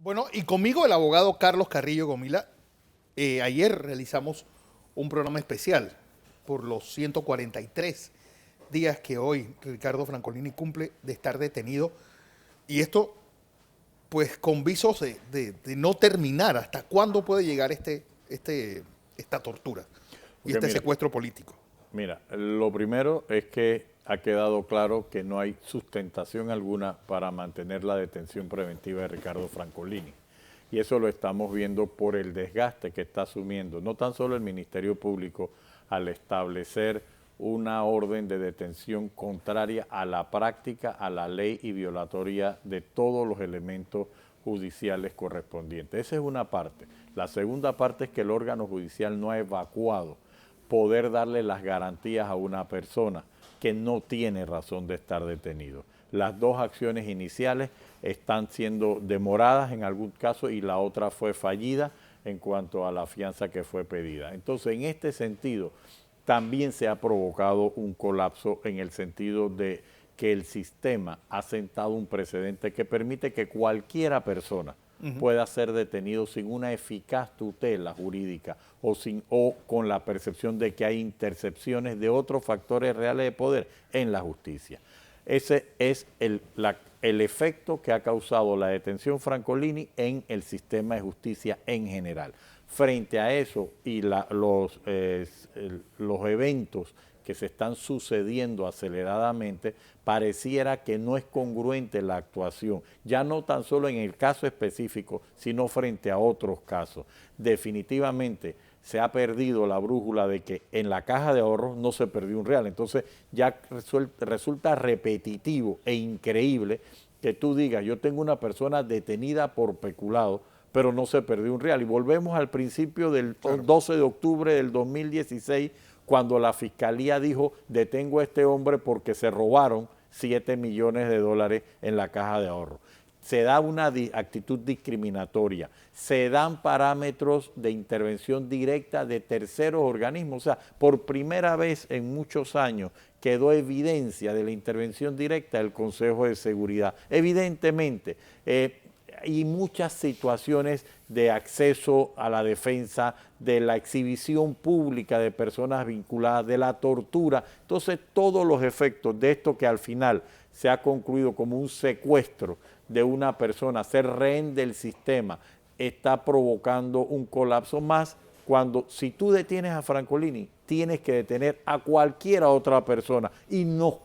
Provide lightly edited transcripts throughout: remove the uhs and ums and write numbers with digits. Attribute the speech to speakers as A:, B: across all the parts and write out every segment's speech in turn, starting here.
A: Bueno, y conmigo el abogado Carlos Carrillo Gomila. Ayer realizamos un programa especial por los 143 días que hoy Ricardo Francolini cumple de estar detenido. Y esto, pues, con visos de no terminar. ¿Hasta cuándo puede llegar esta tortura y
B: Porque
A: este
B: mira,
A: secuestro político?
B: lo primero es que ha quedado claro que no hay sustentación alguna para mantener la detención preventiva de Ricardo Francolini. Y eso lo estamos viendo por el desgaste que está asumiendo, no tan solo el Ministerio Público al establecer una orden de detención contraria a la práctica, a la ley y violatoria de todos los elementos judiciales correspondientes. Esa es una parte. La segunda parte es que el órgano judicial no ha evacuado poder darle las garantías a una persona que no tiene razón de estar detenido. Las dos acciones iniciales están siendo demoradas en algún caso y la otra fue fallida en cuanto a la fianza que fue pedida. Entonces, en este sentido, también se ha provocado un colapso en el sentido de que el sistema ha sentado un precedente que permite que cualquiera persona pueda ser detenido sin una eficaz tutela jurídica o con la percepción de que hay intercepciones de otros factores reales de poder en la justicia. Ese es el efecto que ha causado la detención Francolini en el sistema de justicia en general. Frente a eso y los eventos que se están sucediendo aceleradamente, pareciera que no es congruente la actuación, ya no tan solo en el caso específico, sino frente a otros casos. Definitivamente se ha perdido la brújula de que en la caja de ahorros no se perdió un real. Entonces ya resulta repetitivo e increíble que tú digas, yo tengo una persona detenida por peculado, pero no se perdió un real. Y volvemos al principio del 12 de octubre del 2016, cuando la fiscalía dijo, detengo a este hombre porque se robaron 7 millones de dólares en la caja de ahorro. Se da una actitud discriminatoria, se dan parámetros de intervención directa de terceros organismos. O sea, por primera vez en muchos años quedó evidencia de la intervención directa del Consejo de Seguridad. Evidentemente, y muchas situaciones de acceso a la defensa, de la exhibición pública de personas vinculadas, de la tortura. Entonces, todos los efectos de esto que al final se ha concluido como un secuestro de una persona, ser rehén del sistema, está provocando un colapso más cuando si tú detienes a Francolini, tienes que detener a cualquier otra persona y no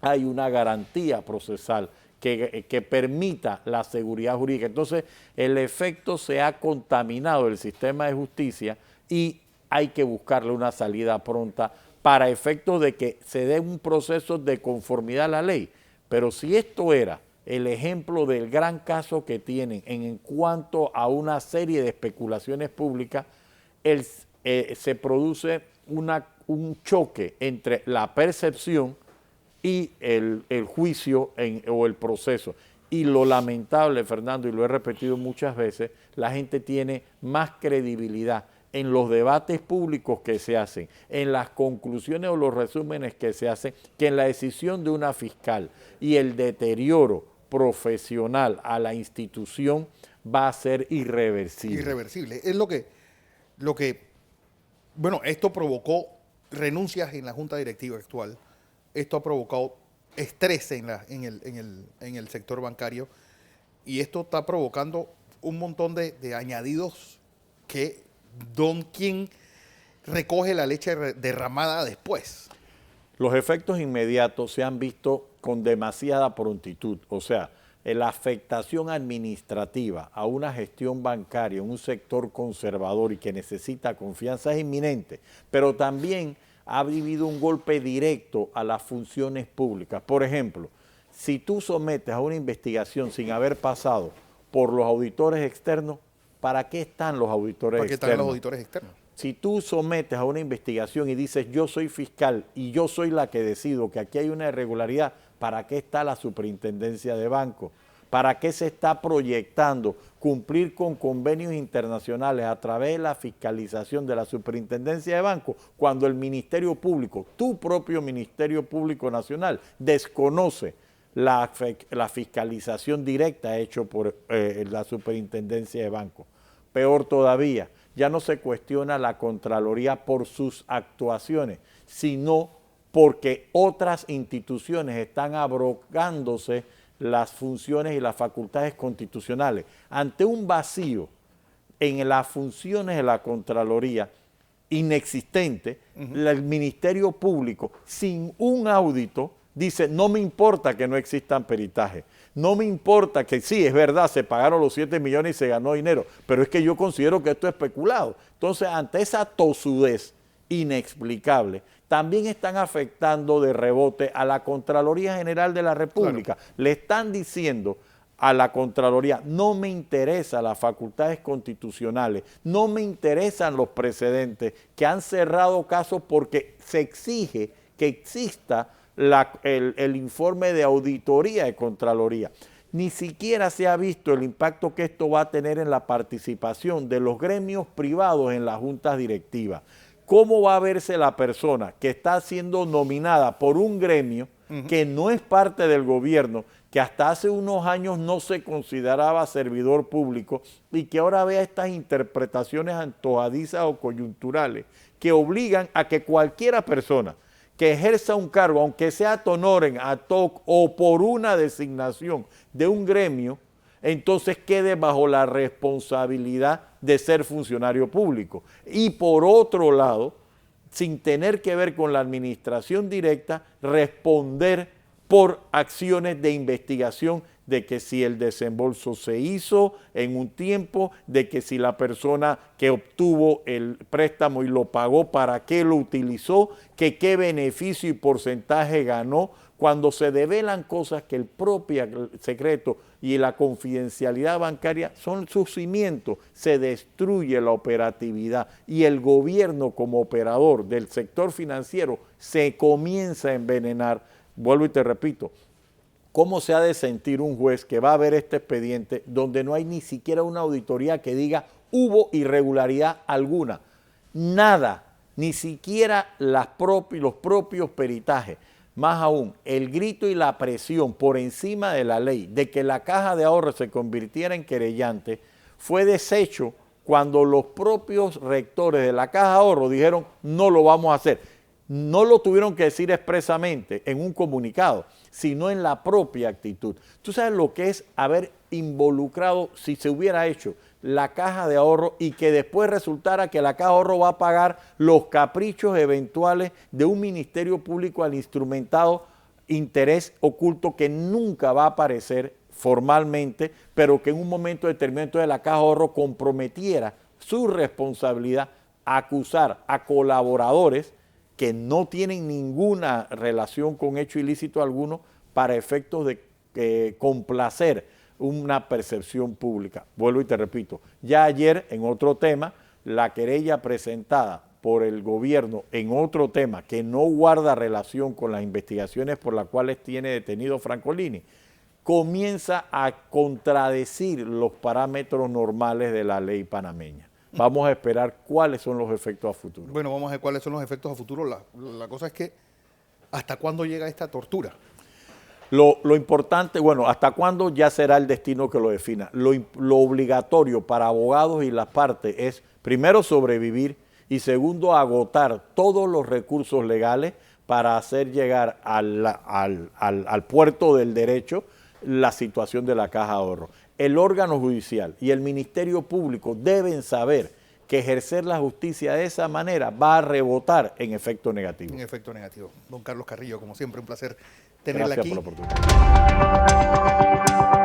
B: hay una garantía procesal que permita la seguridad jurídica. Entonces, el efecto se ha contaminado el sistema de justicia y hay que buscarle una salida pronta para efectos de que se dé un proceso de conformidad a la ley. Pero si esto era el ejemplo del gran caso que tienen en cuanto a una serie de especulaciones públicas, se produce un choque entre la percepción y el juicio o el proceso. Y lo lamentable, Fernando, y lo he repetido muchas veces, la gente tiene más credibilidad en los debates públicos que se hacen, en las conclusiones o los resúmenes que se hacen, que en la decisión de una fiscal. Y el deterioro profesional a la institución va a ser irreversible.
A: Irreversible. Es lo que, bueno, esto provocó renuncias en la junta directiva actual. Esto ha provocado estrés en el sector bancario y esto está provocando un montón de añadidos que quien recoge la leche derramada después.
B: Los efectos inmediatos se han visto con demasiada prontitud, o sea, la afectación administrativa a una gestión bancaria en un sector conservador y que necesita confianza es inminente, pero también ha vivido un golpe directo a las funciones públicas. Por ejemplo, si tú sometes a una investigación sin haber pasado por los auditores externos, ¿para qué están los auditores
A: ¿Para qué están los
B: externos?
A: auditores externos?
B: Si tú sometes a una investigación y dices yo soy fiscal y yo soy la que decido que aquí hay una irregularidad, ¿para qué está la superintendencia de banco? ¿Para qué se está proyectando cumplir con convenios internacionales a través de la fiscalización de la superintendencia de banco cuando el Ministerio Público, tu propio Ministerio Público Nacional, desconoce la fiscalización directa hecho por la Superintendencia de Bancos. Peor todavía, ya no se cuestiona la Contraloría por sus actuaciones, sino porque otras instituciones están abrogándose las funciones y las facultades constitucionales. Ante un vacío en las funciones de la Contraloría inexistente, el Ministerio Público, sin un audito, dice, no me importa que no existan peritajes, no me importa que sí, es verdad, se pagaron los 7 millones y se ganó dinero, pero es que yo considero que esto es especulado. Entonces, ante esa tosudez inexplicable, también están afectando de rebote a la Contraloría General de la República. Claro. Le están diciendo a la Contraloría, no me interesan las facultades constitucionales, no me interesan los precedentes que han cerrado casos porque se exige que exista el informe de auditoría de Contraloría. Ni siquiera se ha visto el impacto que esto va a tener en la participación de los gremios privados en las juntas directivas. ¿Cómo va a verse la persona que está siendo nominada por un gremio que no es parte del gobierno, que hasta hace unos años no se consideraba servidor público y que ahora vea estas interpretaciones antojadizas o coyunturales que obligan a que cualquiera persona que ejerza un cargo, aunque sea ad honorem, ad hoc o por una designación de un gremio, entonces quede bajo la responsabilidad de ser funcionario público? Y por otro lado, sin tener que ver con la administración directa, responder por acciones de investigación de que si el desembolso se hizo en un tiempo, de que si la persona que obtuvo el préstamo y lo pagó, para qué lo utilizó, que qué beneficio y porcentaje ganó. Cuando se develan cosas que el propio secreto y la confidencialidad bancaria son sus cimientos, se destruye la operatividad y el gobierno como operador del sector financiero se comienza a envenenar. Vuelvo y te repito, ¿cómo se ha de sentir un juez que va a ver este expediente donde no hay ni siquiera una auditoría que diga hubo irregularidad alguna? Nada, ni siquiera los propios peritajes. Más aún, el grito y la presión por encima de la ley de que la Caja de Ahorro se convirtiera en querellante fue deshecho cuando los propios rectores de la Caja de Ahorro dijeron no lo vamos a hacer. No lo tuvieron que decir expresamente en un comunicado, sino en la propia actitud. Tú sabes lo que es haber involucrado, si se hubiera hecho, la Caja de Ahorro y que después resultara que la Caja de Ahorro va a pagar los caprichos eventuales de un ministerio público al instrumentado interés oculto que nunca va a aparecer formalmente, pero que en un momento determinado entonces la Caja de Ahorro comprometiera su responsabilidad a acusar a colaboradores que no tienen ninguna relación con hecho ilícito alguno para efectos de complacer una percepción pública. Vuelvo y te repito, ya ayer en otro tema, la querella presentada por el gobierno en otro tema que no guarda relación con las investigaciones por las cuales tiene detenido Francolini, comienza a contradecir los parámetros normales de la ley panameña. Vamos a esperar cuáles son los efectos a futuro.
A: Bueno, vamos a ver cuáles son los efectos a futuro. La cosa es que, ¿hasta cuándo llega esta tortura?
B: Lo importante, bueno, ¿hasta cuándo? Ya será el destino que lo defina. Lo obligatorio para abogados y las partes es, primero, sobrevivir y segundo, agotar todos los recursos legales para hacer llegar al puerto del derecho la situación de la Caja de Ahorro. El órgano judicial y el Ministerio Público deben saber que ejercer la justicia de esa manera va a rebotar en efecto negativo.
A: En efecto negativo. Don Carlos Carrillo, como siempre, un placer tenerla aquí.
B: Gracias por la oportunidad.